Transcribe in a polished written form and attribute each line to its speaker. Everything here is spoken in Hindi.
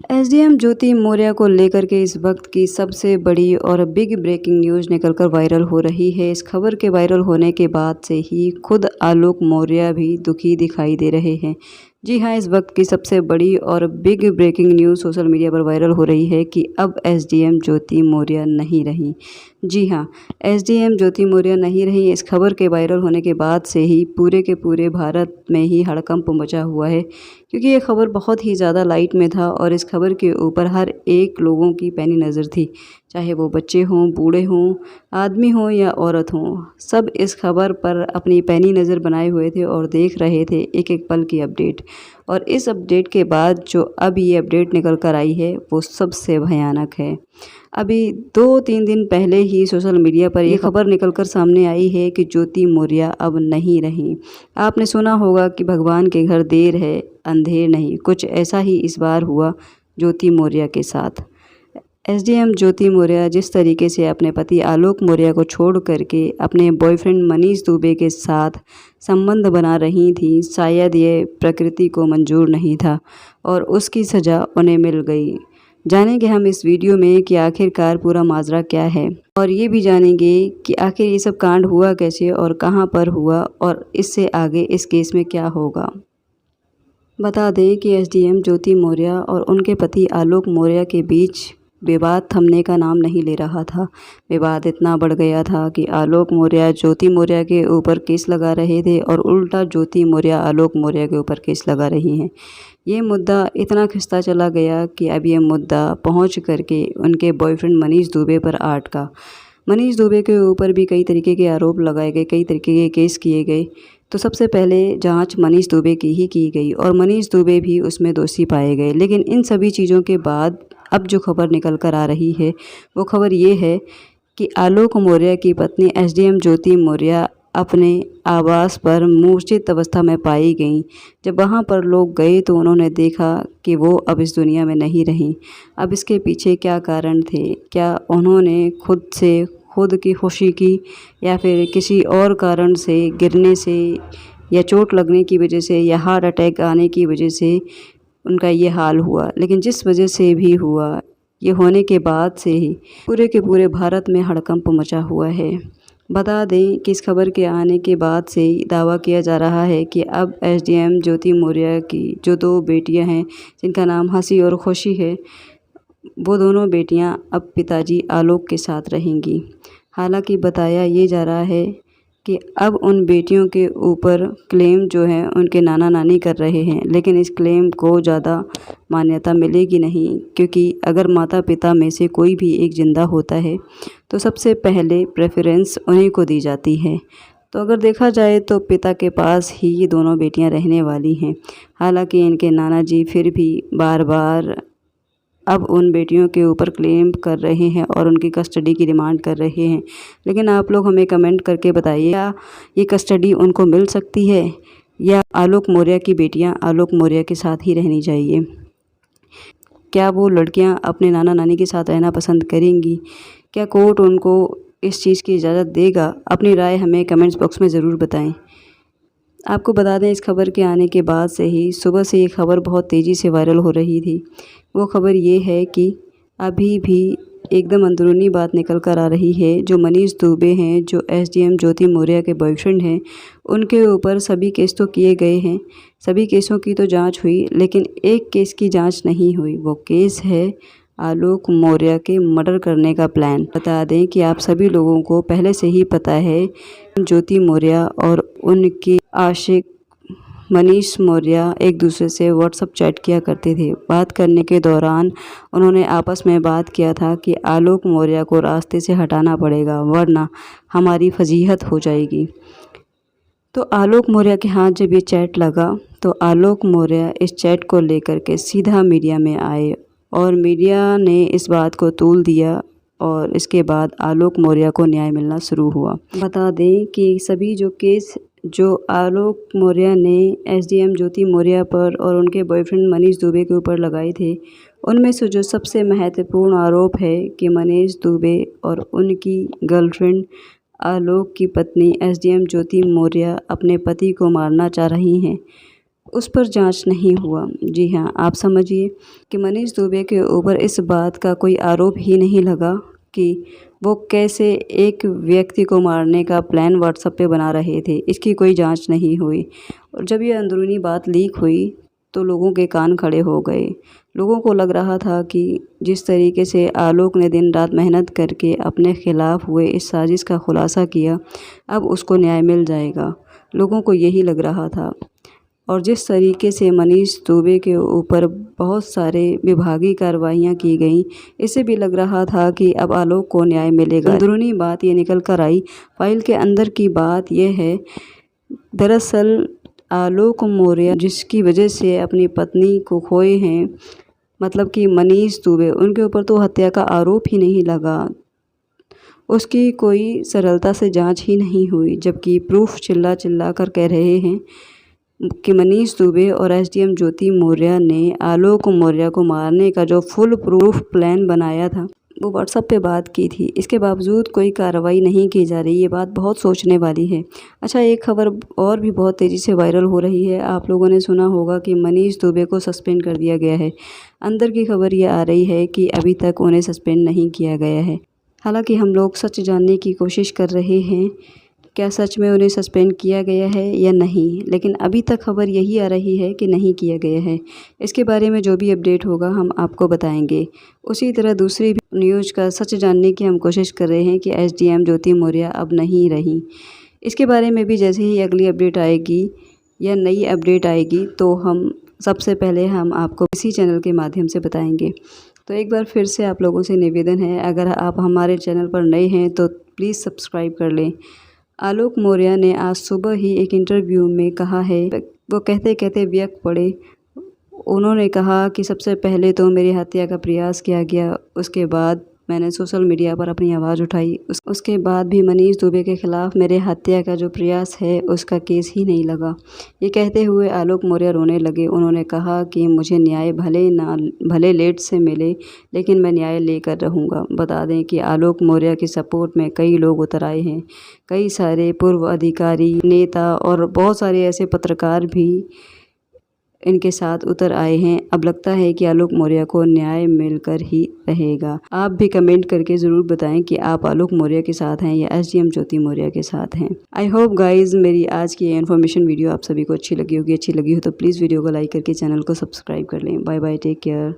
Speaker 1: एसडीएम ज्योति मौर्य को लेकर के इस वक्त की सबसे बड़ी और बिग ब्रेकिंग न्यूज़ निकलकर वायरल हो रही है। इस खबर के वायरल होने के बाद से ही खुद आलोक मौर्य भी दुखी दिखाई दे रहे हैं। जी हाँ, इस वक्त की सबसे बड़ी और big breaking news social media पर वायरल हो रही है कि अब एसडीएम ज्योति मौर्य नहीं रही। जी हाँ, एसडीएम ज्योति मौर्य नहीं रही। इस खबर के वायरल होने के बाद से ही पूरे के पूरे भारत में ही हड़कंप मचा हुआ है, क्योंकि ये खबर बहुत ही ज़्यादा लाइट में था और इस खबर के ऊपर हर एक लोगों की पैनी नज़र थी, चाहे वो बच्चे हों, बूढ़े हों, आदमी हों या औरत हों। सब इस खबर पर अपनी पैनी नज़र बनाए हुए थे और देख रहे थे एक एक पल की अपडेट। और इस अपडेट के बाद जो अब ये अपडेट निकल कर आई है वो सबसे भयानक है। अभी 2-3 दिन पहले ही सोशल मीडिया पर ये खबर निकल कर सामने आई है कि ज्योति मौर्य अब नहीं रही। आपने सुना होगा कि भगवान के घर देर है अंधेर नहीं, कुछ ऐसा ही इस बार हुआ ज्योति मौर्य के साथ। एसडीएम ज्योति मौर्य जिस तरीके से अपने पति आलोक मौर्य को छोड़ करके अपने बॉयफ्रेंड मनीष दुबे के साथ संबंध बना रही थी, शायद ये प्रकृति को मंजूर नहीं था और उसकी सज़ा उन्हें मिल गई। जानेंगे हम इस वीडियो में कि आखिरकार पूरा माजरा क्या है और ये भी जानेंगे कि आखिर ये सब कांड हुआ कैसे और कहां पर हुआ और इससे आगे इस केस में क्या होगा। बता दें कि एसडीएम ज्योति मौर्य और उनके पति आलोक मौर्य के बीच विवाद थमने का नाम नहीं ले रहा था। विवाद इतना बढ़ गया था कि आलोक मौर्य ज्योति मौर्य के ऊपर केस लगा रहे थे और उल्टा ज्योति मौर्य आलोक मौर्य के ऊपर केस लगा रही हैं। ये मुद्दा इतना खिंचता चला गया कि अब ये मुद्दा पहुंच करके उनके बॉयफ्रेंड मनीष दुबे पर अटका। मनीष दुबे के ऊपर भी कई तरीके के आरोप लगाए गए, कई तरीके के केस किए गए। तो सबसे पहले जांच मनीष दुबे की ही की गई और मनीष दुबे भी उसमें दोषी पाए गए। लेकिन इन सभी चीज़ों के बाद अब जो खबर निकल कर आ रही है वो खबर ये है कि आलोक मौर्य की पत्नी एसडीएम ज्योति मौर्य अपने आवास पर मूर्छित अवस्था में पाई गईं। जब वहां पर लोग गए तो उन्होंने देखा कि वो अब इस दुनिया में नहीं रहीं। अब इसके पीछे क्या कारण थे? क्या उन्होंने खुद की खुशी की या फिर किसी और कारण से, गिरने से या चोट लगने की वजह से या हार्ट अटैक आने की वजह से उनका ये हाल हुआ? लेकिन जिस वजह से भी हुआ, ये होने के बाद से ही पूरे के पूरे भारत में हड़कंप मचा हुआ है। बता दें कि इस खबर के आने के बाद से ही दावा किया जा रहा है कि अब एसडीएम ज्योति मौर्य की जो 2 बेटियां हैं, जिनका नाम हंसी और खुशी है, वो दोनों बेटियां अब पिताजी आलोक के साथ रहेंगी। हालांकि बताया ये जा रहा है कि अब उन बेटियों के ऊपर क्लेम जो है उनके नाना नानी कर रहे हैं, लेकिन इस क्लेम को ज़्यादा मान्यता मिलेगी नहीं, क्योंकि अगर माता पिता में से कोई भी एक ज़िंदा होता है तो सबसे पहले प्रेफरेंस उन्हीं को दी जाती है। तो अगर देखा जाए तो पिता के पास ही ये दोनों बेटियां रहने वाली हैं। हालांकि इनके नाना जी फिर भी बार बार अब उन बेटियों के ऊपर क्लेम कर रहे हैं और उनकी कस्टडी की डिमांड कर रहे हैं। लेकिन आप लोग हमें कमेंट करके बताइए, क्या ये कस्टडी उनको मिल सकती है या आलोक मौर्य की बेटियां आलोक मौर्य के साथ ही रहनी चाहिए? क्या वो लड़कियां अपने नाना नानी के साथ रहना पसंद करेंगी? क्या कोर्ट उनको इस चीज़ की इजाज़त देगा? अपनी राय हमें कमेंट्स बॉक्स में ज़रूर बताएं। आपको बता दें, इस खबर के आने के बाद से ही सुबह से ये खबर बहुत तेज़ी से वायरल हो रही थी। वो खबर ये है कि अभी भी एकदम अंदरूनी बात निकल कर आ रही है। जो मनीष दुबे हैं, जो एसडीएम ज्योति मौर्य के बॉयफ्रेंड हैं, उनके ऊपर सभी केस तो किए गए हैं, सभी केसों की तो जांच हुई, लेकिन एक केस की जांच नहीं हुई। वो केस है आलोक मौर्य के मर्डर करने का प्लान। बता दें कि आप सभी लोगों को पहले से ही पता है, ज्योति मौर्य और उनके आशिक मनीष मौर्य एक दूसरे से व्हाट्सएप चैट किया करते थे। बात करने के दौरान उन्होंने आपस में बात किया था कि आलोक मौर्य को रास्ते से हटाना पड़ेगा, वरना हमारी फजीहत हो जाएगी। तो आलोक मौर्य के हाथ जब ये चैट लगा तो आलोक मौर्य इस चैट को लेकर के सीधा मीडिया में आए और मीडिया ने इस बात को तूल दिया और इसके बाद आलोक मौर्य को न्याय मिलना शुरू हुआ। बता दें कि सभी जो केस जो आलोक मौर्य ने एसडीएम ज्योति मौर्य पर और उनके बॉयफ्रेंड मनीष दुबे के ऊपर लगाए थे, उनमें से जो सबसे महत्वपूर्ण आरोप है कि मनीष दुबे और उनकी गर्लफ्रेंड आलोक की पत्नी एसडीएम ज्योति मौर्य अपने पति को मारना चाह रही हैं। उस पर जांच नहीं हुआ। जी हाँ, आप समझिए कि मनीष दुबे के ऊपर इस बात का कोई आरोप ही नहीं लगा कि वो कैसे एक व्यक्ति को मारने का प्लान व्हाट्सएप पे बना रहे थे। इसकी कोई जांच नहीं हुई और जब ये अंदरूनी बात लीक हुई तो लोगों के कान खड़े हो गए। लोगों को लग रहा था कि जिस तरीके से आलोक ने दिन रात मेहनत करके अपने खिलाफ हुए इस साजिश का खुलासा किया, अब उसको न्याय मिल जाएगा। लोगों को यही लग रहा था। और जिस तरीके से मनीष दुबे के ऊपर बहुत सारे विभागीय कार्रवाइयाँ की गईं, इससे भी लग रहा था कि अब आलोक को न्याय मिलेगा। अंदरूनी बात ये निकल कर आई। फाइल के अंदर की बात यह है, दरअसल आलोक मौर्य जिसकी वजह से अपनी पत्नी को खोए हैं, मतलब कि मनीष दुबे, उनके ऊपर तो हत्या का आरोप ही नहीं लगा। उसकी कोई सरलता से जांच ही नहीं हुई, जबकि प्रूफ चिल्ला चिल्ला कर कह रहे हैं कि मनीष दुबे और एसडीएम ज्योति मौर्य ने आलोक मौर्य को मारने का जो फुल प्रूफ प्लान बनाया था वो व्हाट्सएप पे बात की थी। इसके बावजूद कोई कार्रवाई नहीं की जा रही। ये बात बहुत सोचने वाली है। अच्छा, एक खबर और भी बहुत तेज़ी से वायरल हो रही है। आप लोगों ने सुना होगा कि मनीष दुबे को सस्पेंड कर दिया गया है। अंदर की खबर ये आ रही है कि अभी तक उन्हें सस्पेंड नहीं किया गया है। हालांकि हम लोग सच जानने की कोशिश कर रहे हैं, क्या सच में उन्हें सस्पेंड किया गया है या नहीं, लेकिन अभी तक खबर यही आ रही है कि नहीं किया गया है। इसके बारे में जो भी अपडेट होगा हम आपको बताएंगे। उसी तरह दूसरी भी न्यूज़ का सच जानने की हम कोशिश कर रहे हैं कि एसडीएम ज्योति मौर्य अब नहीं रही। इसके बारे में भी जैसे ही अगली अपडेट आएगी या नई अपडेट आएगी तो हम सबसे पहले हम आपको इसी चैनल के माध्यम से बताएंगे। तो एक बार फिर से आप लोगों से निवेदन है, अगर आप हमारे चैनल पर नए हैं तो प्लीज़ सब्सक्राइब कर लें। आलोक मौर्य ने आज सुबह ही एक इंटरव्यू में कहा है, वो कहते कहते व्यक्त पड़े। उन्होंने कहा कि सबसे पहले तो मेरी हत्या का प्रयास किया गया, उसके बाद मैंने सोशल मीडिया पर अपनी आवाज़ उठाई, उसके बाद भी मनीष दुबे के खिलाफ मेरे हत्या का जो प्रयास है उसका केस ही नहीं लगा। ये कहते हुए आलोक मौर्य रोने लगे। उन्होंने कहा कि मुझे न्याय भले लेट से मिले, लेकिन मैं न्याय लेकर रहूँगा। बता दें कि आलोक मौर्य की सपोर्ट में कई लोग उतर आए हैं। कई सारे पूर्व अधिकारी, नेता और बहुत सारे ऐसे पत्रकार भी इनके साथ उतर आए हैं। अब लगता है कि आलोक मौर्य को न्याय मिलकर ही रहेगा। आप भी कमेंट करके ज़रूर बताएं कि आप आलोक मौर्य के साथ हैं या एसडीएम ज्योति मौर्य के साथ हैं। आई होप गाइज मेरी आज की इन्फॉर्मेशन वीडियो आप सभी को अच्छी लगी होगी। अच्छी लगी हो तो प्लीज़ वीडियो को लाइक करके चैनल को सब्सक्राइब कर लें। Bye bye, take care.